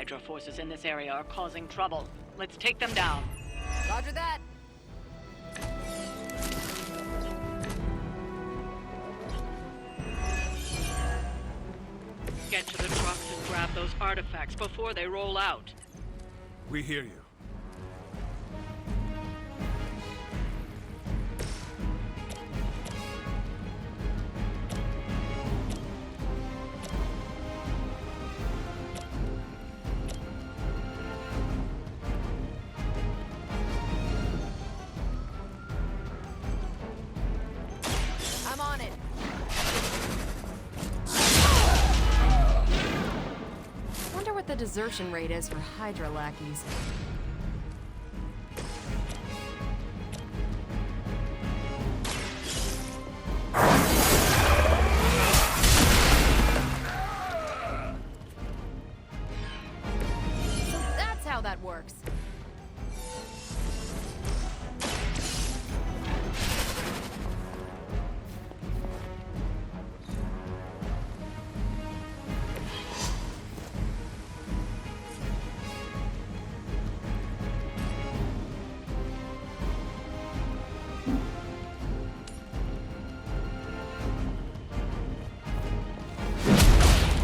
Hydra forces in this area are causing trouble. Let's take them down. Roger that. Get to the trucks and grab those artifacts before they roll out. We hear you. I'm on it. Wonder what the desertion rate is for Hydra lackeys. So that's how that works.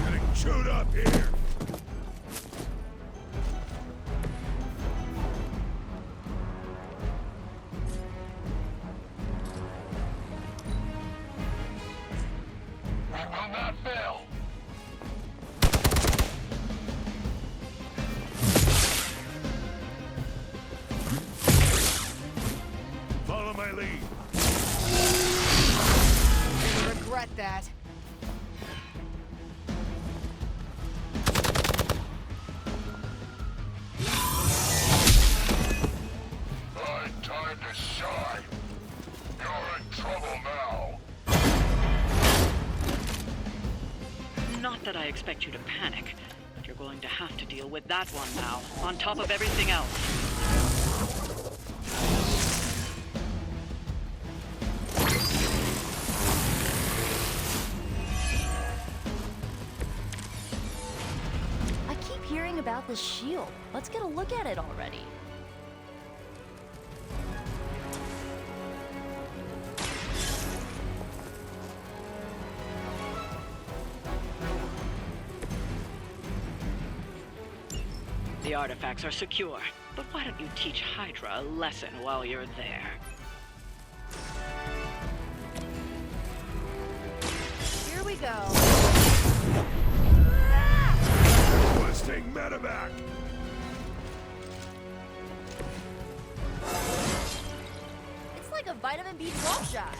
Getting chewed up here. We will not fail. Follow my lead. You'll regret that. Find time to shine. You're in trouble now. Not that I expect you to panic, but you're going to have to deal with that one now, on top of everything else. I keep hearing about this shield. Let's get a look at it already. The artifacts are secure, but why don't you teach Hydra a lesson while you're there? Here we go. Requesting medevac. It's like a vitamin B12 shot.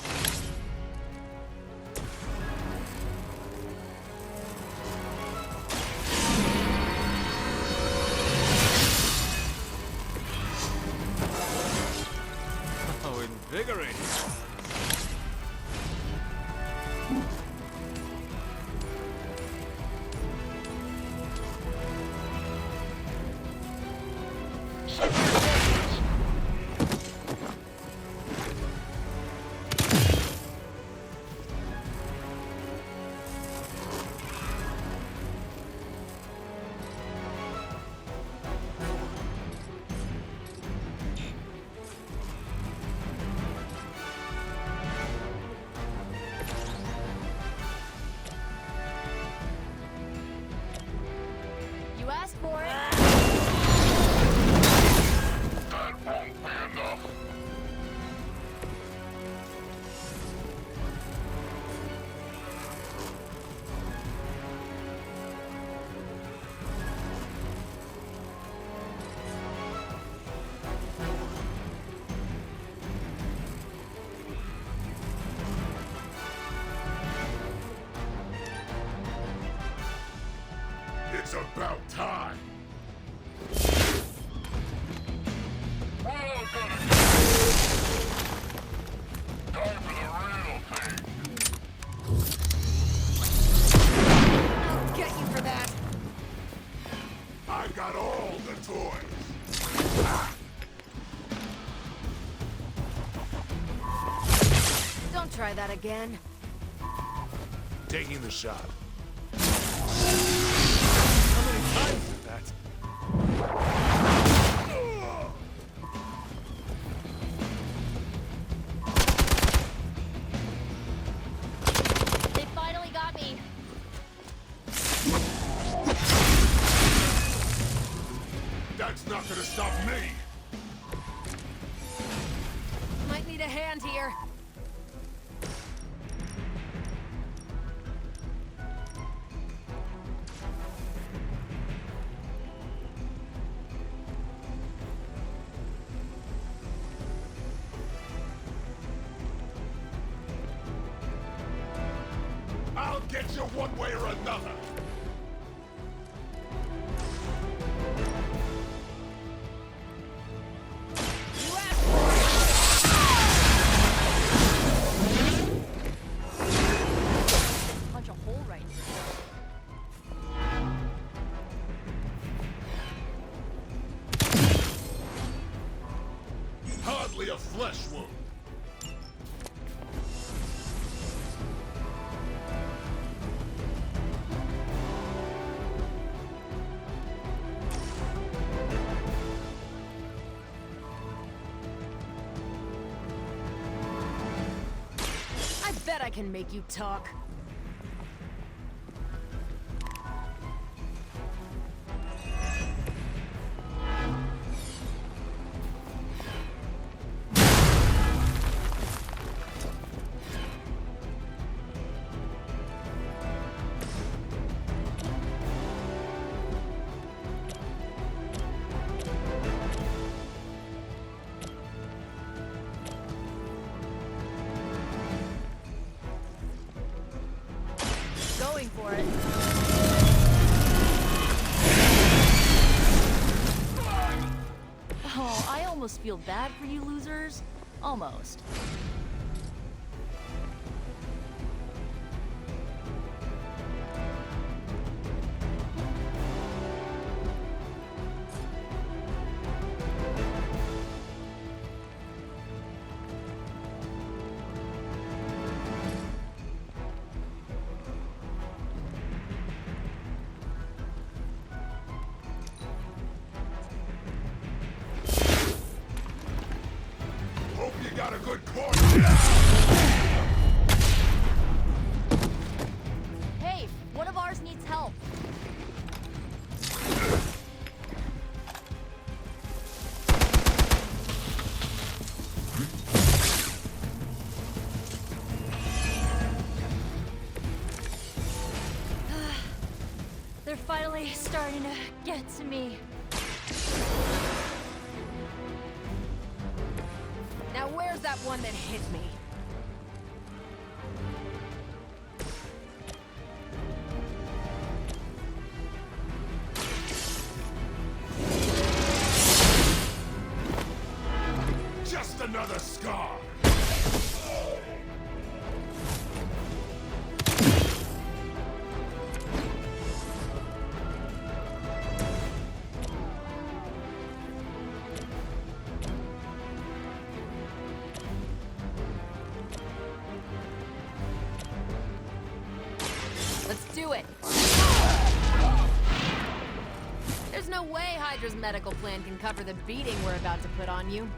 Oh, invigorating. You asked for it. That won't be enough. It's about time. We're all gonna time for the real thing. I'll get you for that. I got all the toys. Don't try that again. Taking the shot. How many times is that? They finally got me. That's not gonna stop me! Might need a hand here. I'll get you one way or another! Punch a hole right through. Hardly a flesh wound. I bet I can make you talk. Going for it. Oh, I almost feel bad for you losers. Almost. Hope you got a good course. Hey, one of ours needs help. They're finally starting to get to me. Now where's that one that hit me? Just another scar. Let's do it. There's no way Hydra's medical plan can cover the beating we're about to put on you.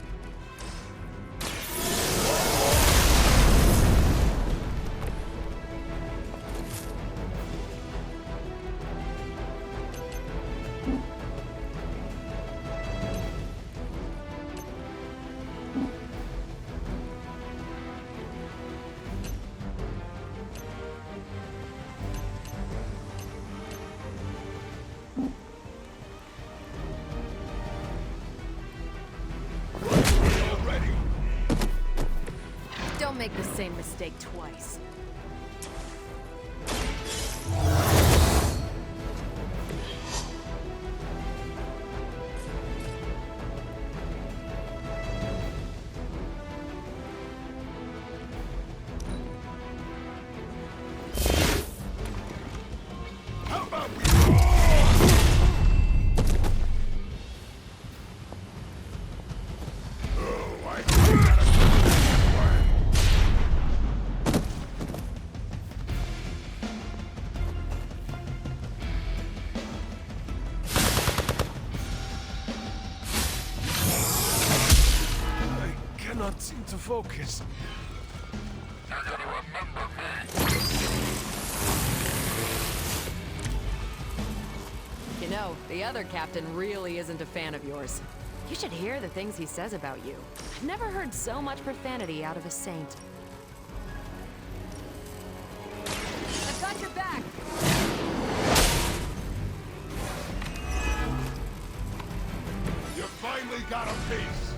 Already. Don't make the same mistake twice. How about we Oh, I think we got a good plan. seem to focus. You're gonna remember me. You know, the other captain really isn't a fan of yours. You should hear the things he says about you. I've never heard so much profanity out of a saint. I've got your back! You finally got a piece.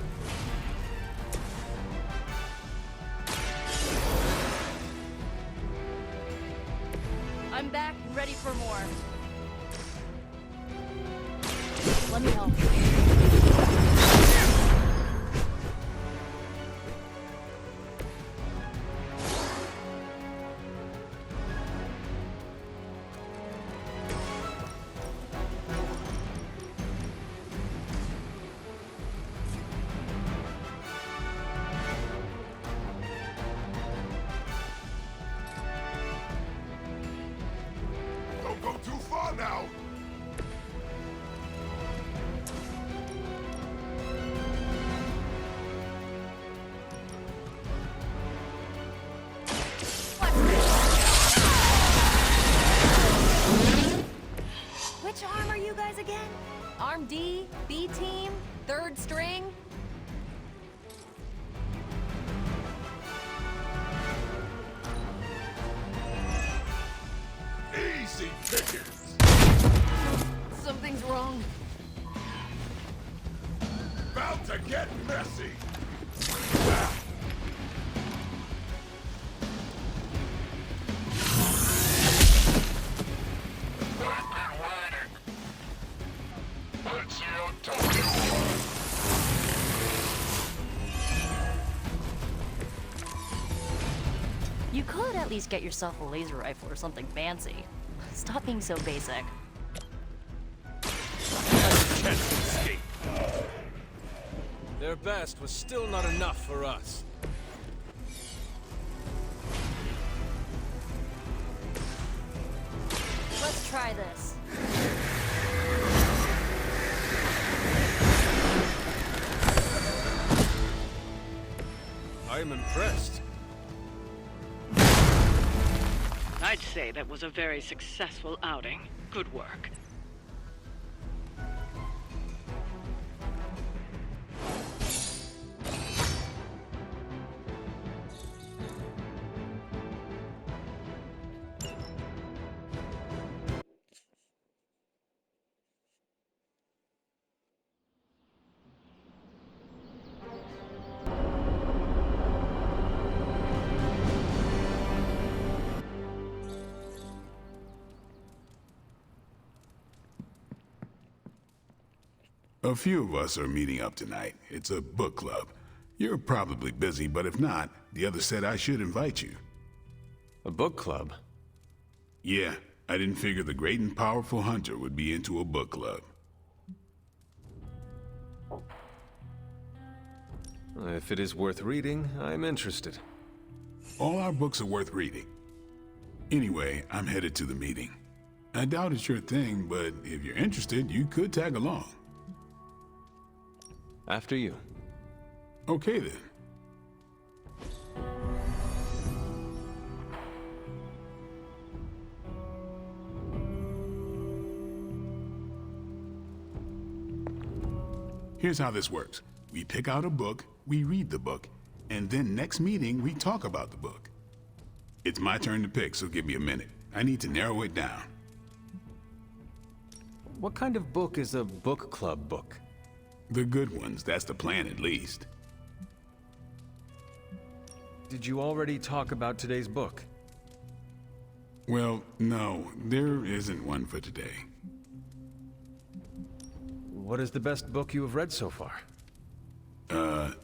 I'm back, ready for more. Let me help. Don't go too far now. Which arm are you guys again? Arm D, B team, third string? Easy pickings. Something's wrong. About to get messy. I've been waiting. Let's see how tough you are. You could at least get yourself a laser rifle or something fancy. Stop being so basic. Chance to escape. Their best was still not enough for us. Let's try this. I am impressed. I'd say that was a very successful outing. Good work. A few of us are meeting up tonight. It's a book club. You're probably busy, but if not, the others said I should invite you. A book club? Yeah, I didn't figure the great and powerful Hunter would be into a book club. If it is worth reading, I'm interested. All our books are worth reading. Anyway, I'm headed to the meeting. I doubt it's your thing, but if you're interested, you could tag along. After you. Okay then. Here's how this works. We pick out a book, we read the book, and then next meeting we talk about the book. It's my turn to pick, so give me a minute. I need to narrow it down. What kind of book is a book club book? The good ones, that's the plan at least. Did you already talk about today's book? Well, no, there isn't one for today. What is the best book you have read so far?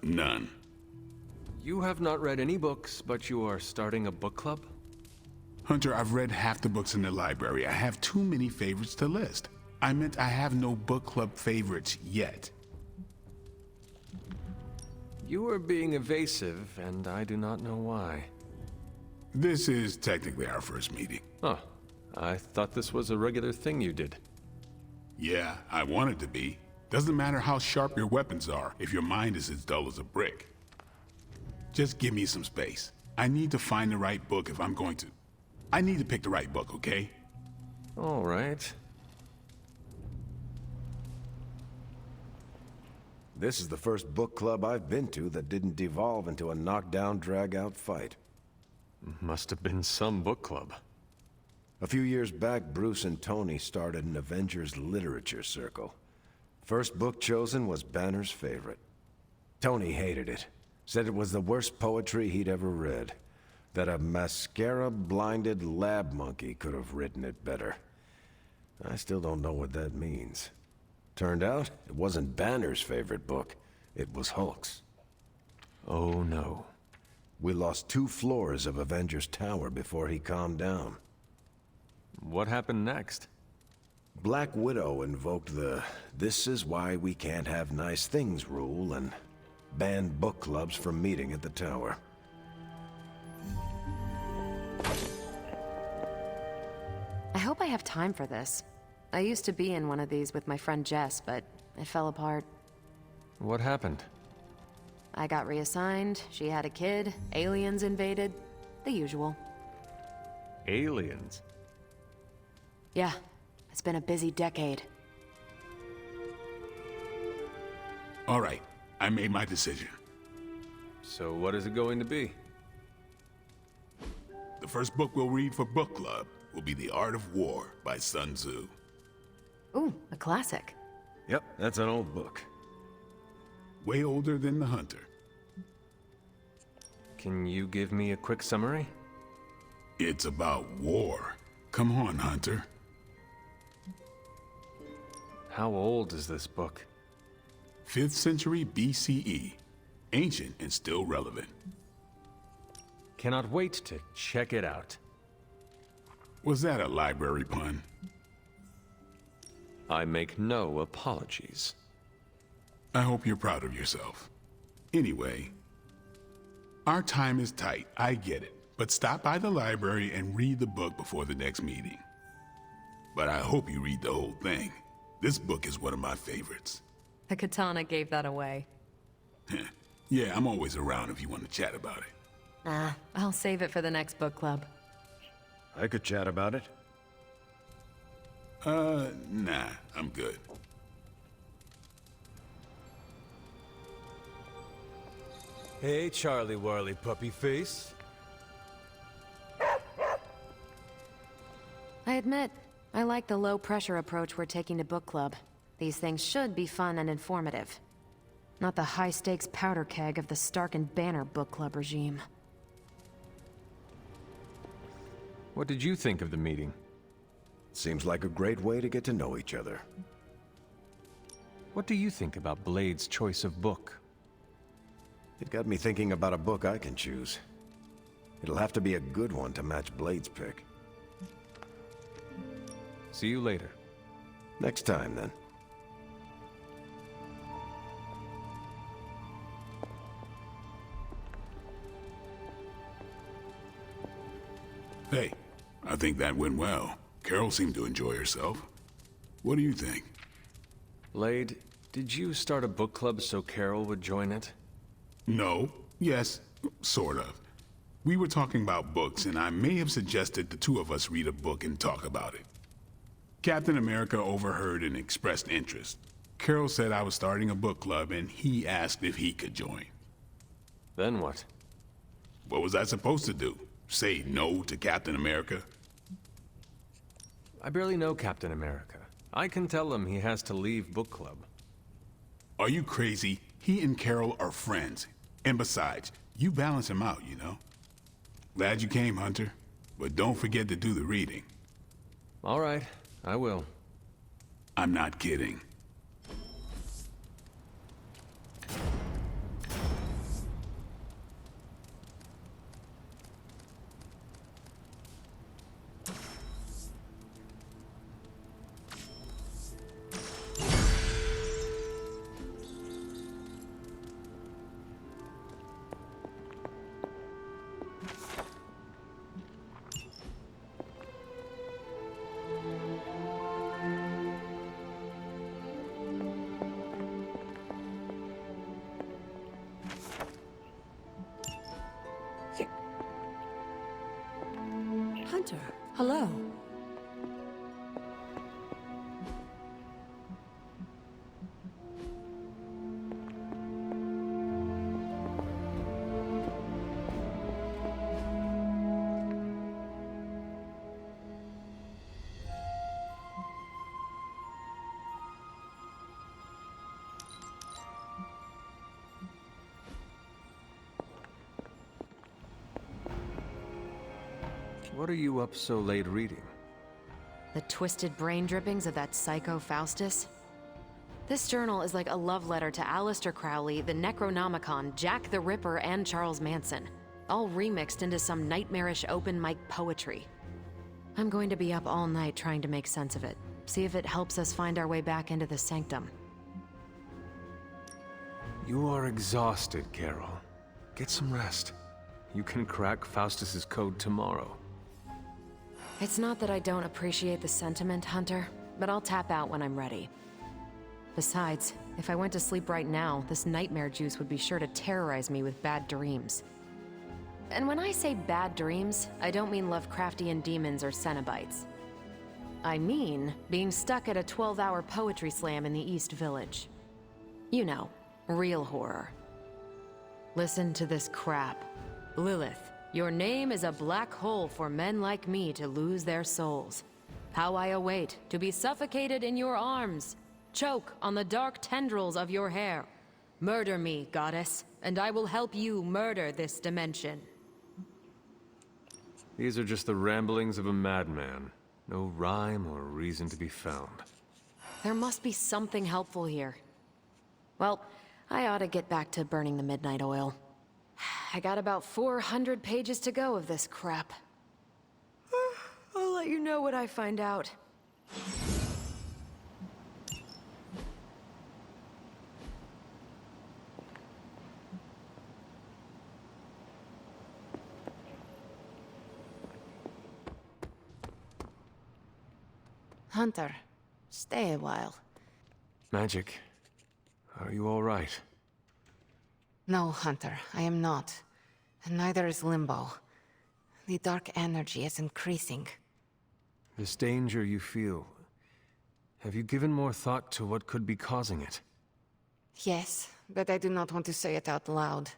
None. You have not read any books, but you are starting a book club? Hunter, I've read half the books in the library. I have too many favorites to list. I meant I have no book club favorites yet. You are being evasive, and I do not know why. This is technically our first meeting. Oh, I thought this was a regular thing you did. Yeah, I want it to be. Doesn't matter how sharp your weapons are if your mind is as dull as a brick. Just give me some space. I need to find the right book if I'm going to. I need to pick the right book, okay? All right. This is the first book club I've been to that didn't devolve into a knockdown, drag-out fight. Must have been some book club. A few years back, Bruce and Tony started an Avengers literature circle. First book chosen was Banner's favorite. Tony hated it. Said it was the worst poetry he'd ever read. That a mascara-blinded lab monkey could have written it better. I still don't know what that means. Turned out, it wasn't Banner's favorite book. It was Hulk's. Oh no. We lost 2 floors of Avengers Tower before he calmed down. What happened next? Black Widow invoked the "this is why we can't have nice things" rule and banned book clubs from meeting at the tower. I hope I have time for this. I used to be in one of these with my friend Jess, but it fell apart. What happened? I got reassigned, she had a kid, aliens invaded, the usual. Aliens? Yeah, it's been a busy decade. All right, I made my decision. So what is it going to be? The first book we'll read for book club will be The Art of War by Sun Tzu. Ooh, a classic. Yep, that's an old book. Way older than The Hunter. Can you give me a quick summary? It's about war. Come on, Hunter. How old is this book? 5th century BCE. Ancient and still relevant. Cannot wait to check it out. Was that a library pun? I make no apologies. I hope you're proud of yourself. Anyway, our time is tight, I get it. But stop by the library and read the book before the next meeting. But I hope you read the whole thing. This book is one of my favorites. The katana gave that away. Yeah, I'm always around if you want to chat about it. I'll save it for the next book club. I could chat about it. Nah, I'm good. Hey, Charlie Warley Puppy Face. I admit, I like the low-pressure approach we're taking to book club. These things should be fun and informative. Not the high-stakes powder keg of the Stark and Banner book club regime. What did you think of the meeting? Seems like a great way to get to know each other. What do you think about Blade's choice of book? It got me thinking about a book I can choose. It'll have to be a good one to match Blade's pick. See you later. Next time, then. Hey, I think that went well. Carol seemed to enjoy herself. What do you think? Blade, did you start a book club so Carol would join it? No. Yes, sort of. We were talking about books, and I may have suggested the 2 of us read a book and talk about it. Captain America overheard and expressed interest. Carol said I was starting a book club, and he asked if he could join. Then what? What was I supposed to do? Say no to Captain America? I barely know Captain America. I can tell him he has to leave book club. Are you crazy? He and Carol are friends. And besides, you balance him out, you know? Glad you came, Hunter. But don't forget to do the reading. All right, I will. I'm not kidding. Hunter, hello. What are you up so late reading? The twisted brain drippings of that psycho Faustus? This journal is like a love letter to Aleister Crowley, the Necronomicon, Jack the Ripper, and Charles Manson, all remixed into some nightmarish open mic poetry. I'm going to be up all night trying to make sense of it, see if it helps us find our way back into the sanctum. You are exhausted, Carol. Get some rest. You can crack Faustus's code tomorrow. It's not that I don't appreciate the sentiment, Hunter, but I'll tap out when I'm ready. Besides, if I went to sleep right now, this nightmare juice would be sure to terrorize me with bad dreams. And when I say bad dreams, I don't mean Lovecraftian demons or Cenobites. I mean being stuck at a 12-hour poetry slam in the East Village. You know, real horror. Listen to this crap. Lilith, your name is a black hole for men like me to lose their souls. How I await to be suffocated in your arms, choke on the dark tendrils of your hair. Murder me, goddess, and I will help you murder this dimension. These are just the ramblings of a madman. No rhyme or reason to be found. There must be something helpful here. Well, I ought to get back to burning the midnight oil. I got about 400 pages to go of this crap. I'll let you know what I find out. Hunter, stay a while. Magic, are you all right? No, Hunter, I am not. And neither is Limbo. The dark energy is increasing. This danger you feel, have you given more thought to what could be causing it? Yes, but I do not want to say it out loud.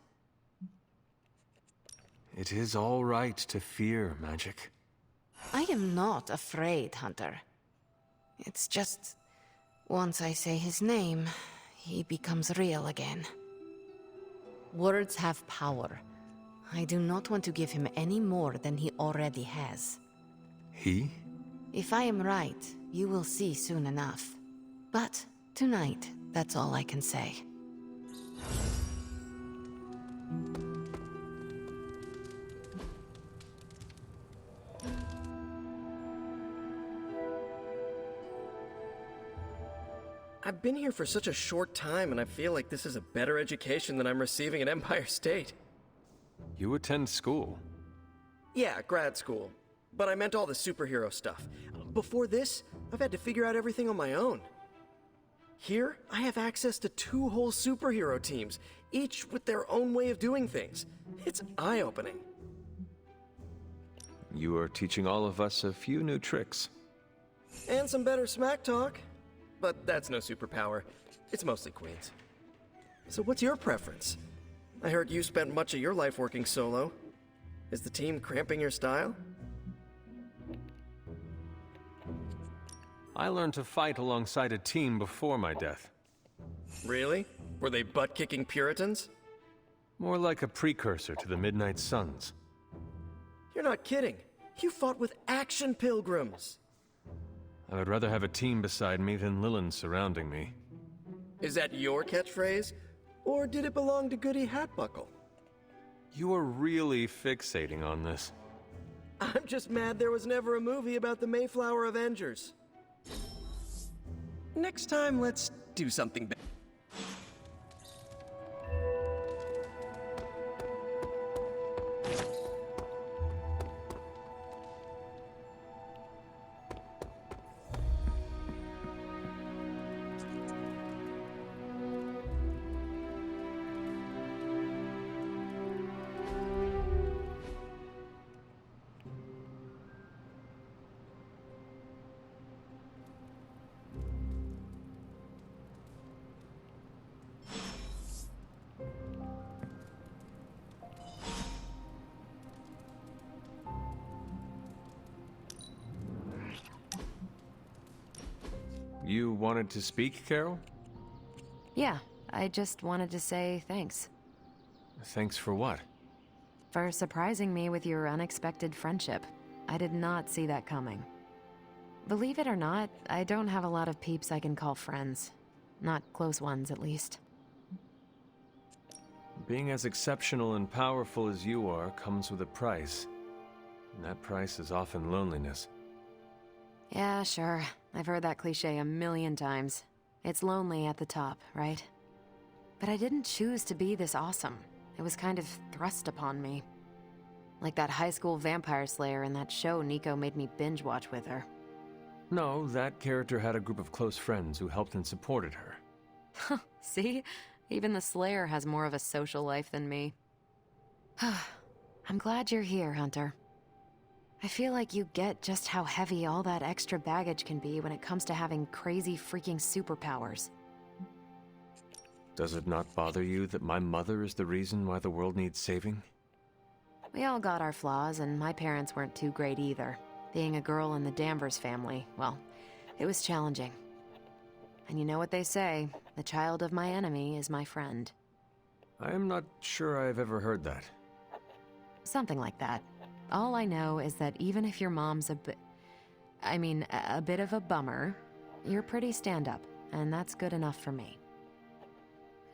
It is all right to fear magic. I am not afraid, Hunter. It's just, once I say his name, he becomes real again. Words have power. I do not want to give him any more than he already has. He? If I am right, you will see soon enough. But tonight, that's all I can say. I've been here for such a short time, and I feel like this is a better education than I'm receiving at Empire State. You attend school? Yeah, grad school. But I meant all the superhero stuff. Before this, I've had to figure out everything on my own. Here, I have access to 2 whole superhero teams, each with their own way of doing things. It's eye-opening. You are teaching all of us a few new tricks. And some better smack talk. But that's no superpower. It's mostly Queens. So what's your preference? I heard you spent much of your life working solo. Is the team cramping your style? I learned to fight alongside a team before my death. Really? Were they butt-kicking Puritans? More like a precursor to the Midnight Suns. You're not kidding. You fought with action pilgrims. I would rather have a team beside me than Lilin surrounding me. Is that your catchphrase? Or did it belong to Goody Hatbuckle? You are really fixating on this. I'm just mad there was never a movie about the Mayflower Avengers. Next time, let's do something better. You wanted to speak, Carol? Yeah, I just wanted to say thanks. Thanks for what? For surprising me with your unexpected friendship. I did not see that coming. Believe it or not, I don't have a lot of peeps I can call friends. Not close ones, at least. Being as exceptional and powerful as you are comes with a price. And that price is often loneliness. Yeah, sure. I've heard that cliche a million times. It's lonely at the top, right? But I didn't choose to be this awesome. It was kind of thrust upon me. Like that high school vampire slayer in that show Nico made me binge watch with her. No, that character had a group of close friends who helped and supported her. See? Even the Slayer has more of a social life than me. I'm glad you're here, Hunter. I feel like you get just how heavy all that extra baggage can be when it comes to having crazy freaking superpowers. Does it not bother you that my mother is the reason why the world needs saving? We all got our flaws, and my parents weren't too great either. Being a girl in the Danvers family, well, it was challenging. And you know what they say, the child of my enemy is my friend. I am not sure I've ever heard that. Something like that. All I know is that even if your mom's a bit of a bummer, you're pretty stand-up, and that's good enough for me.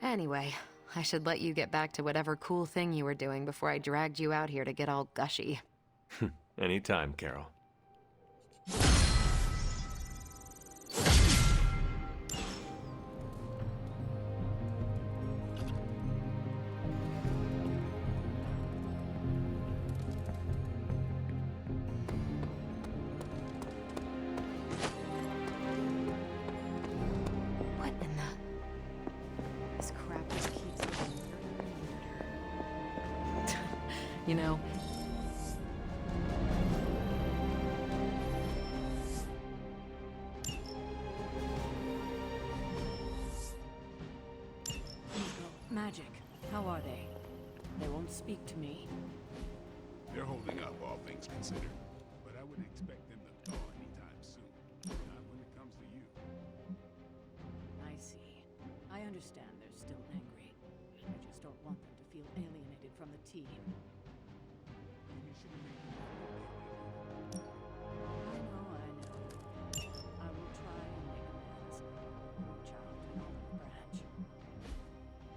Anyway, I should let you get back to whatever cool thing you were doing before I dragged you out here to get all gushy. Anytime, Carol. What in the... This crap just keeps getting weirder and weirder. You know... Magic. How are they? They won't speak to me. They're holding up, all things considered. But I wouldn't expect them to thaw anytime soon. Not when it comes to you. I see. I understand they're still angry. I just don't want them to feel alienated from the team. You shouldn't make them I know. I will try and make amends. Reach out to Olive Branch.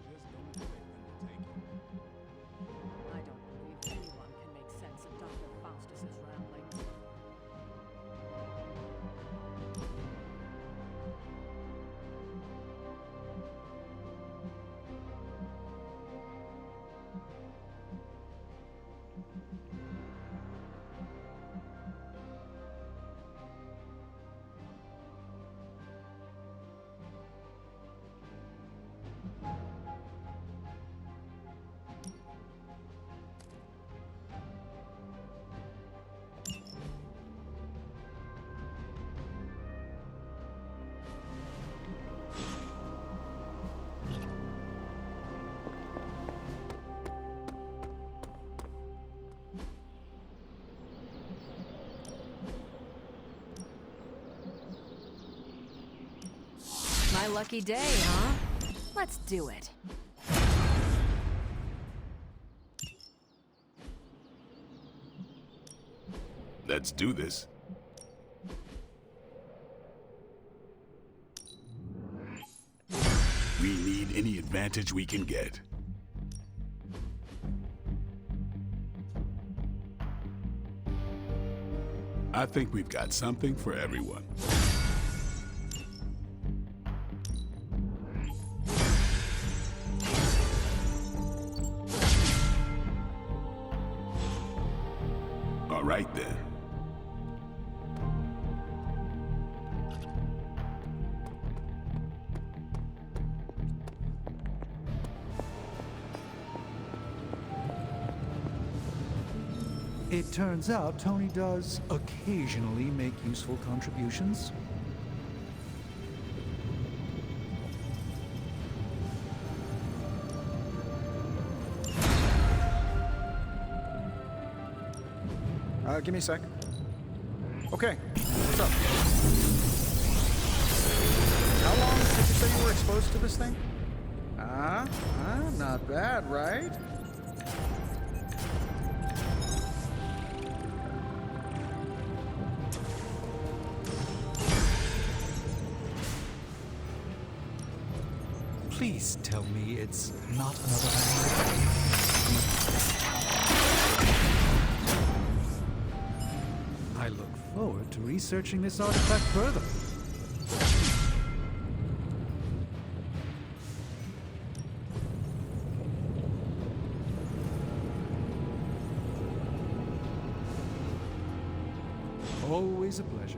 just don't expect them to take it. I don't believe anyone can make sense of Dr. Faustus's ramblings. My lucky day, huh? Let's do it. Let's do this. We need any advantage we can get. I think we've got something for everyone. All right then. It turns out Tony does occasionally make useful contributions. Give me a sec. Okay, what's up? How long did you say you were exposed to this thing? Not bad, right? Please tell me it's not another animal. I look forward to researching this artifact further. Always a pleasure.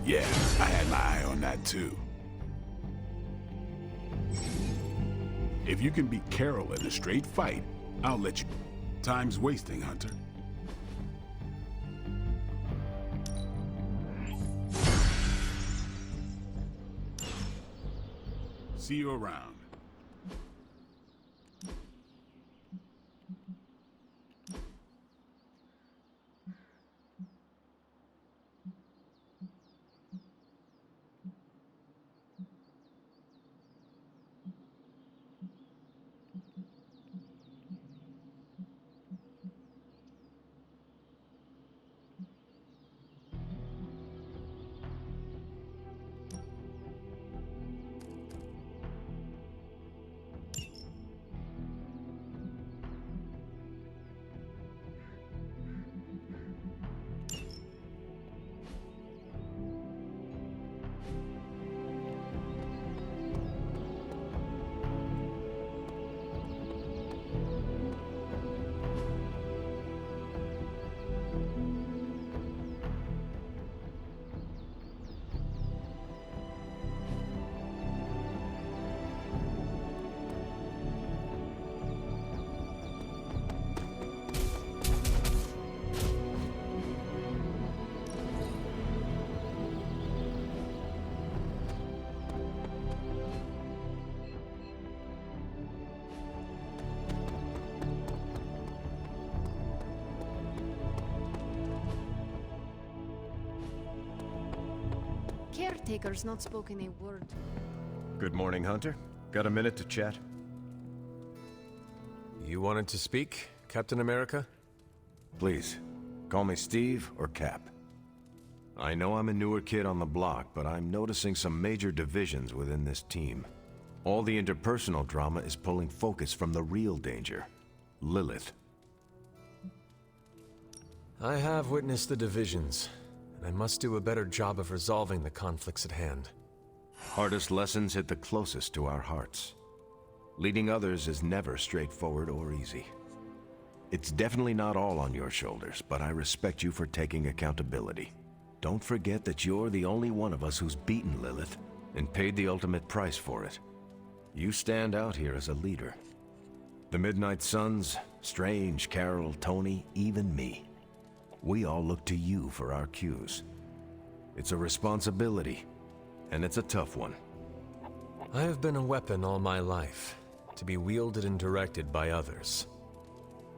Yeah, I had my eye on that too. If you can beat Carol in a straight fight, I'll let you. Time's wasting, Hunter. See you around. Caretaker's not spoken a word. Good morning, Hunter. Got a minute to chat? You wanted to speak, Captain America? Please, call me Steve or Cap. I know I'm a newer kid on the block, but I'm noticing some major divisions within this team. All the interpersonal drama is pulling focus from the real danger, Lilith. I have witnessed the divisions, and I must do a better job of resolving the conflicts at hand. Hardest lessons hit the closest to our hearts. Leading others is never straightforward or easy. It's definitely not all on your shoulders, but I respect you for taking accountability. Don't forget that you're the only one of us who's beaten Lilith and paid the ultimate price for it. You stand out here as a leader. The Midnight Suns, Strange, Carol, Tony, even me. We all look to you for our cues. It's a responsibility, and it's a tough one. I have been a weapon all my life, to be wielded and directed by others.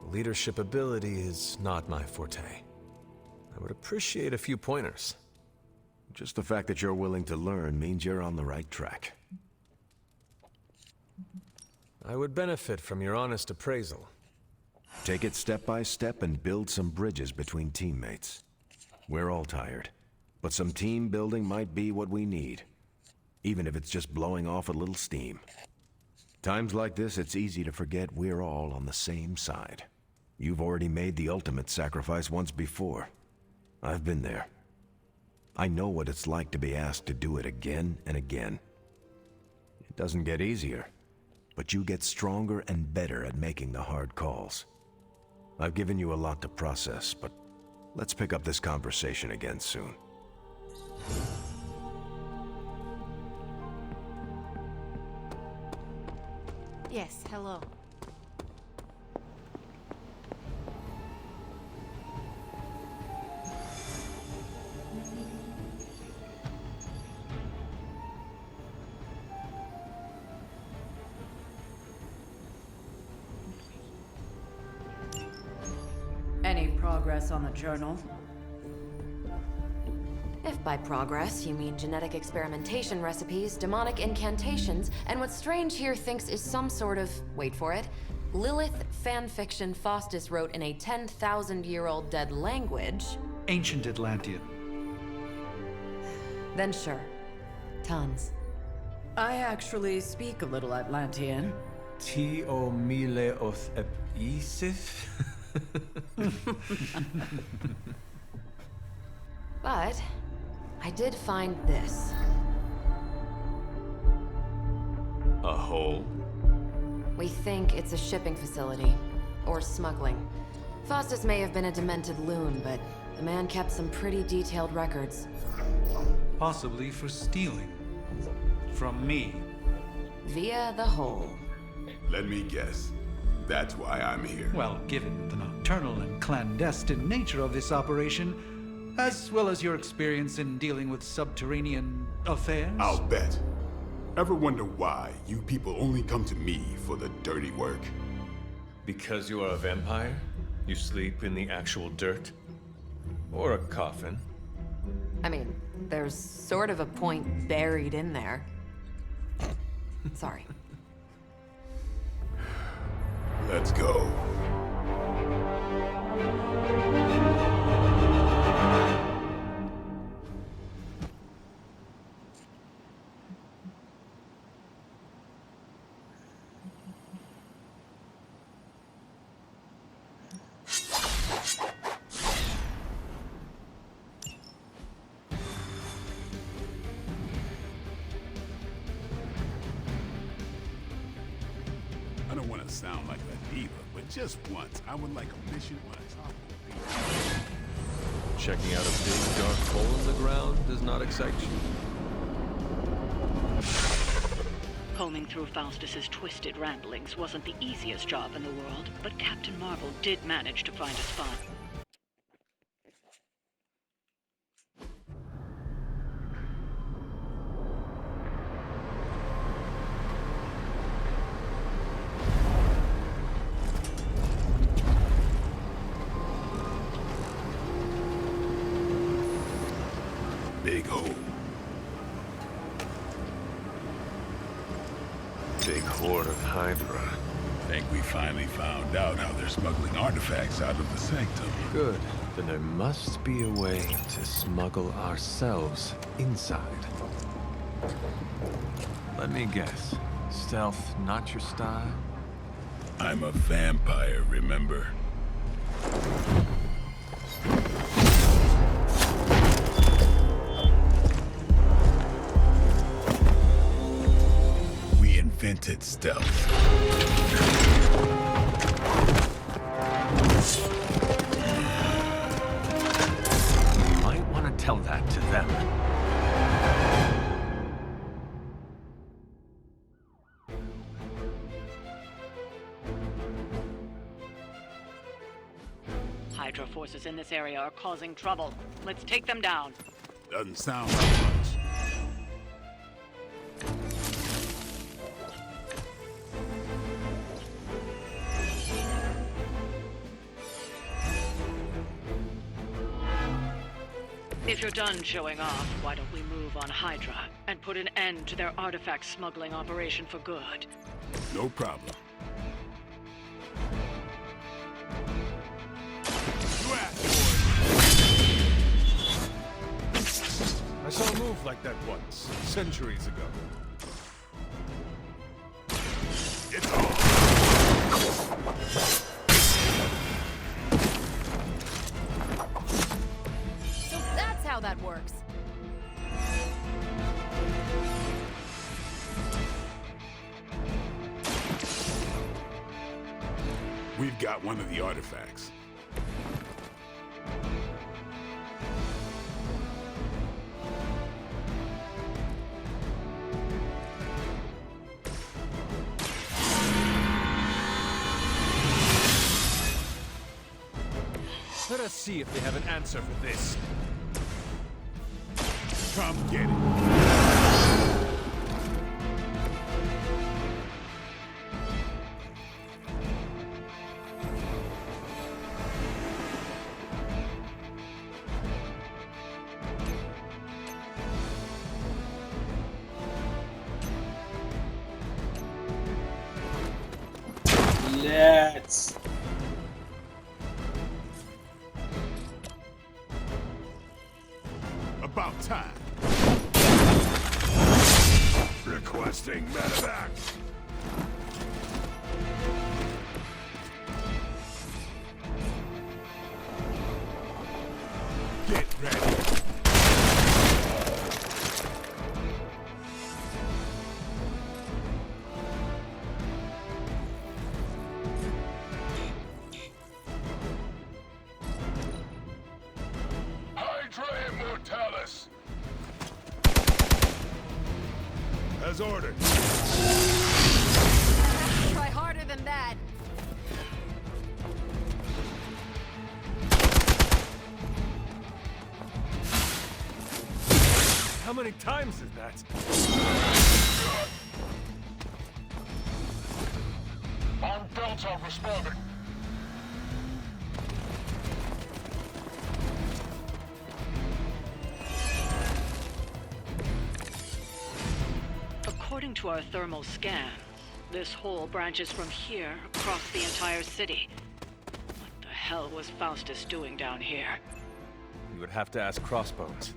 Leadership ability is not my forte. I would appreciate a few pointers. Just the fact that you're willing to learn means you're on the right track. I would benefit from your honest appraisal. Take it step by step and build some bridges between teammates. We're all tired, but some team building might be what we need, even if it's just blowing off a little steam. Times like this, it's easy to forget we're all on the same side. You've already made the ultimate sacrifice once before. I've been there. I know what it's like to be asked to do it again and again. It doesn't get easier, but you get stronger and better at making the hard calls. I've given you a lot to process, but let's pick up this conversation again soon. Yes, hello. Any progress on the journal? If by progress you mean genetic experimentation recipes, demonic incantations, and what Strange here thinks is some sort of, wait for it, Lilith fanfiction Faustus wrote in a 10,000-year-old dead language... Ancient Atlantean. Then sure. Tons. I actually speak a little Atlantean. Ti o mile oth episif? But I did find this. A hole? We think it's a shipping facility. Or smuggling. Faustus may have been a demented loon, but the man kept some pretty detailed records. Possibly for stealing. From me. Via the hole. Let me guess. That's why I'm here. Well, given the nocturnal and clandestine nature of this operation, as well as your experience in dealing with subterranean affairs... I'll bet. Ever wonder why you people only come to me for the dirty work? Because you are a vampire? You sleep in the actual dirt? Or a coffin? I mean, there's sort of a point buried in there. Sorry. Let's go. I don't want to sound like a diva, but just once, I would like a mission on a tropical beach. Checking out a big dark hole in the ground does not excite you. Combing through Faustus's twisted ramblings wasn't the easiest job in the world, but Captain Marvel did manage to find a spot. Big hole. Big horde of Hydra. Think we finally found out how they're smuggling artifacts out of the sanctum. Good. Then there must be a way to smuggle ourselves inside. Let me guess. Stealth not your style? I'm a vampire, remember? We invented stealth. You might want to tell that to them. Hydra forces in this area are causing trouble. Let's take them down. Doesn't sound like much. If you're done showing off, why don't we move on Hydra and put an end to their artifact smuggling operation for good? No problem. I saw a move like that once, centuries ago. It's on. So that's how that works. We've got one of the artifacts. Let us see if they have an answer for this. Come get it. Let's. About time. Requesting medevac. Get ready. Hydra Immortalis. As ordered. Try harder than that. How many times is that? On Delta responding. According to our thermal scans, this hole branches from here across the entire city. What the hell was Faustus doing down here? You would have to ask Crossbones.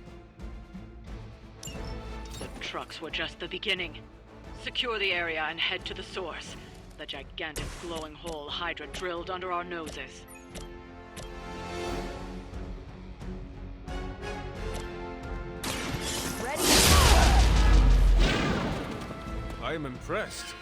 The trucks were just the beginning. Secure the area and head to the source. The gigantic glowing hole Hydra drilled under our noses. Ready? I am impressed.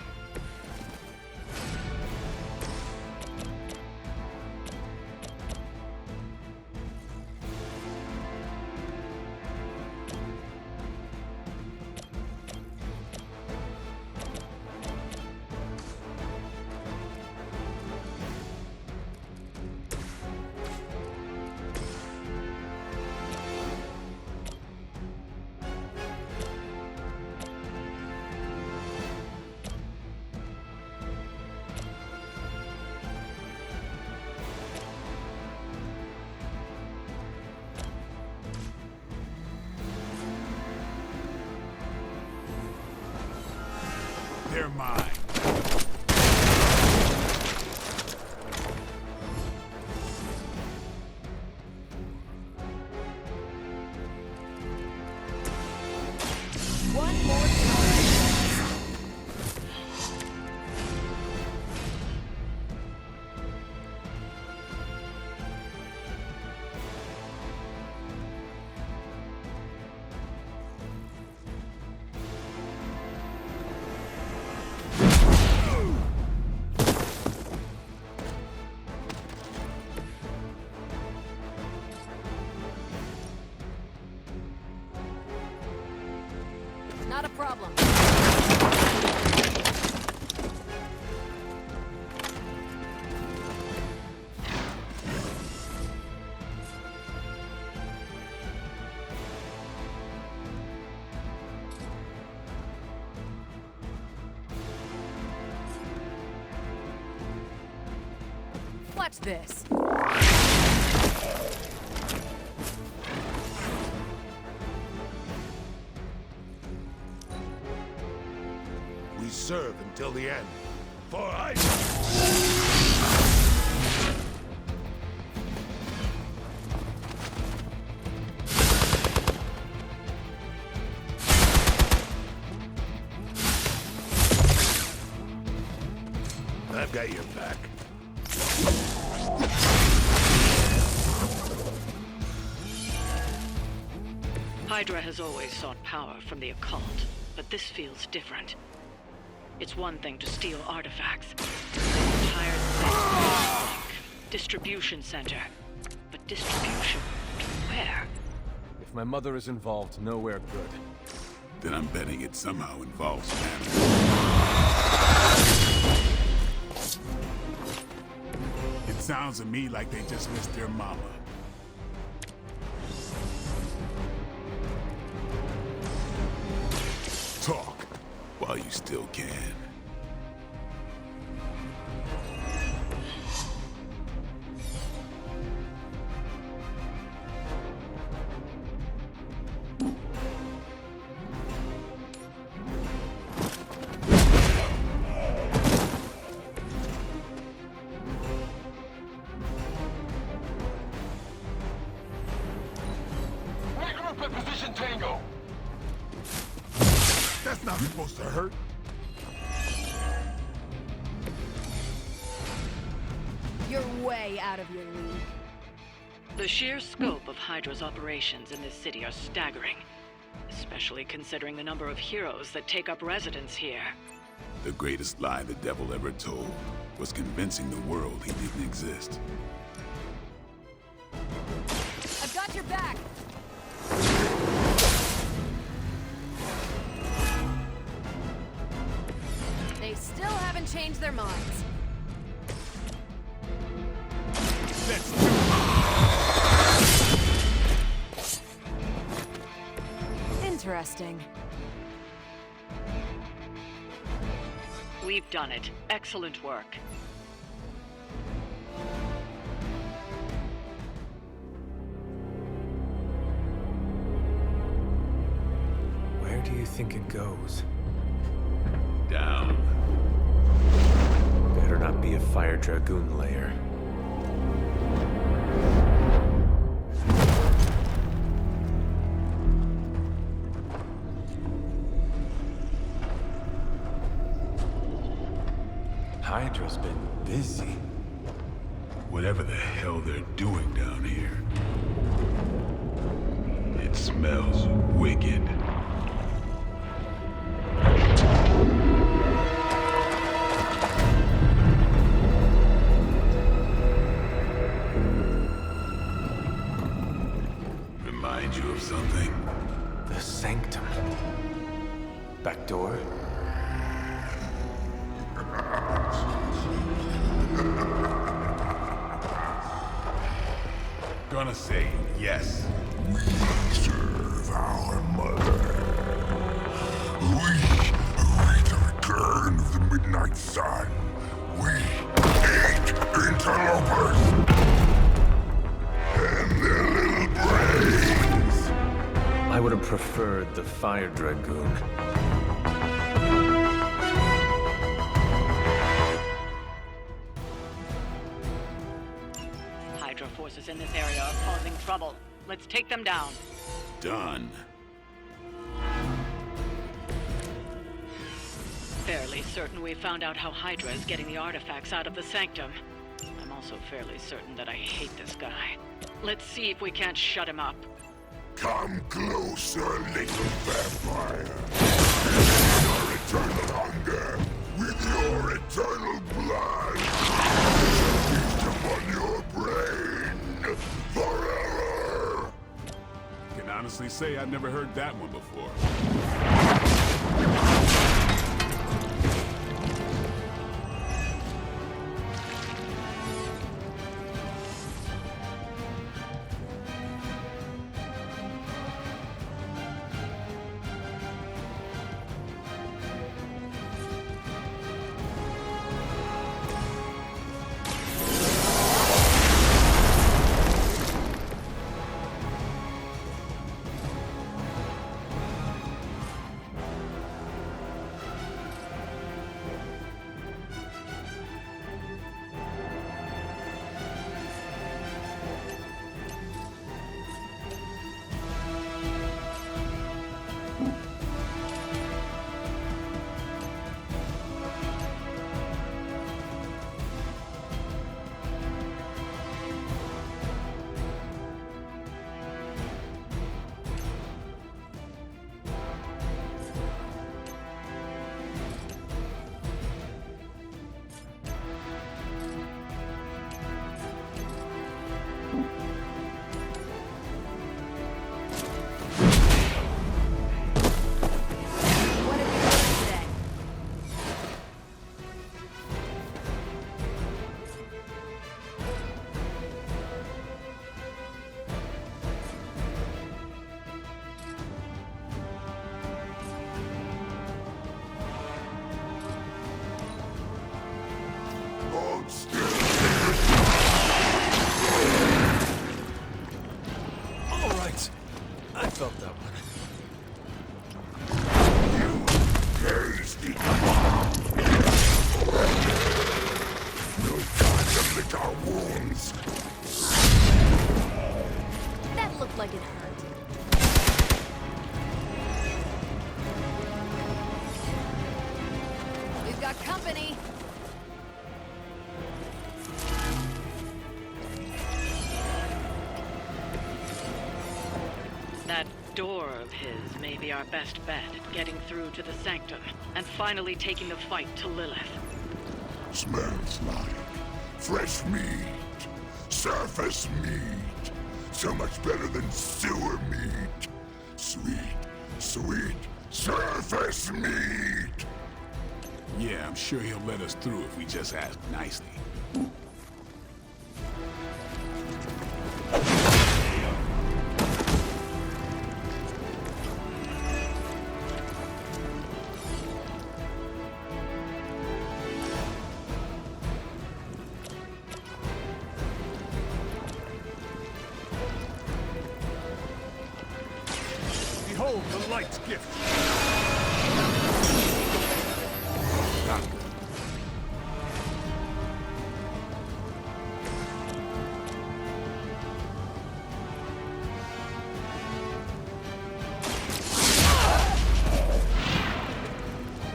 They're mine. One more time. Not a problem. Watch this. We serve until the end. For I. I've got your back. Hydra has always sought power from the occult, but this feels different. It's one thing to steal artifacts. An entire thing. Distribution center. But distribution to where? If my mother is involved, nowhere good. Then I'm betting it somehow involves Banner. It sounds to me like they just missed their mama. Talk while you still can. Tango. That's not supposed to hurt. You're way out of your league. The sheer scope of Hydra's operations in this city are staggering, especially considering the number of heroes that take up residence here. The greatest lie the devil ever told was convincing the world he didn't exist. I've got your back! They still haven't changed their minds. Let's do it. Interesting. We've done it. Excellent work. Where do you think it goes? Down. Better not be a Fire Dragoon lair. Hydra's been busy. Whatever the hell they're doing down here. It smells wicked. Remind you of something? The Sanctum. Back door? Gonna say yes. We serve our mother. We await the return of the midnight sun. We hate interlopers and their little brains. I would have preferred the Fire Dragoon. Hydra forces in this area are causing trouble. Let's take them down. Done. Fairly certain we found out how Hydra is getting the artifacts out of the Sanctum. I'm also fairly certain that I hate this guy. Let's see if we can't shut him up. Come closer, little vampire. Your eternal hunger with your eternal blood. Feast upon your brain forever. Can honestly say I've never heard that one before. That looked like it hurt. That door of his may be our best bet at getting through to the Sanctum and finally taking the fight to Lilith. Smells like fresh meat, surface meat, so much better than sewer meat. Sweet, sweet surface meat. Yeah, I'm sure he'll let us through if we just ask nicely. Behold the light's gift.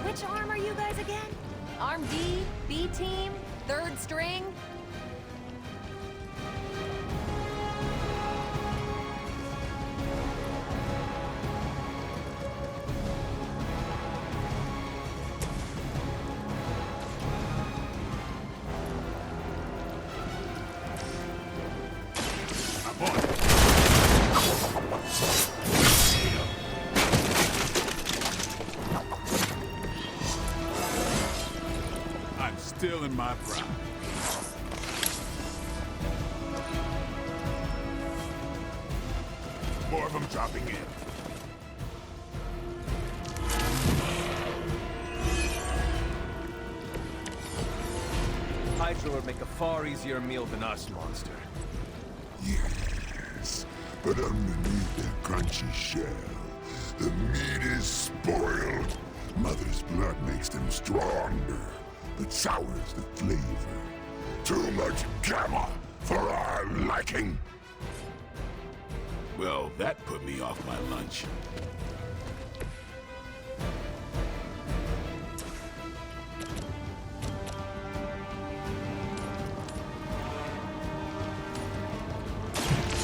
Which arm are you guys again? Arm D, B team, third string? I'm still in my prime. More of them dropping in. Hydra would make a far easier meal than us, monster. Yes, but underneath their crunchy shell, the meat is spoiled. Mother's blood makes them stronger, but sours the flavor. Too much gamma for our liking. Well, that put me off my lunch.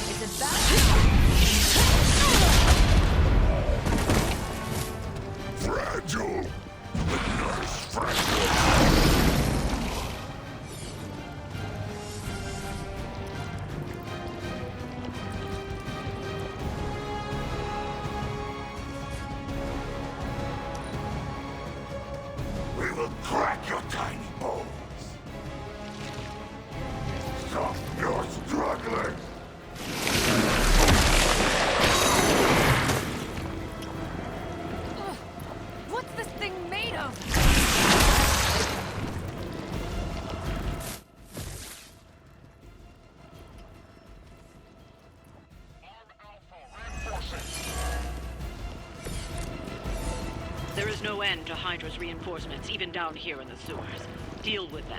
It's about Fragile, but not as fragile. We will crack your tiny bones. Stop your struggling. What's this thing made of? There is no end to Hydra's reinforcements, even down here in the sewers. Deal with them.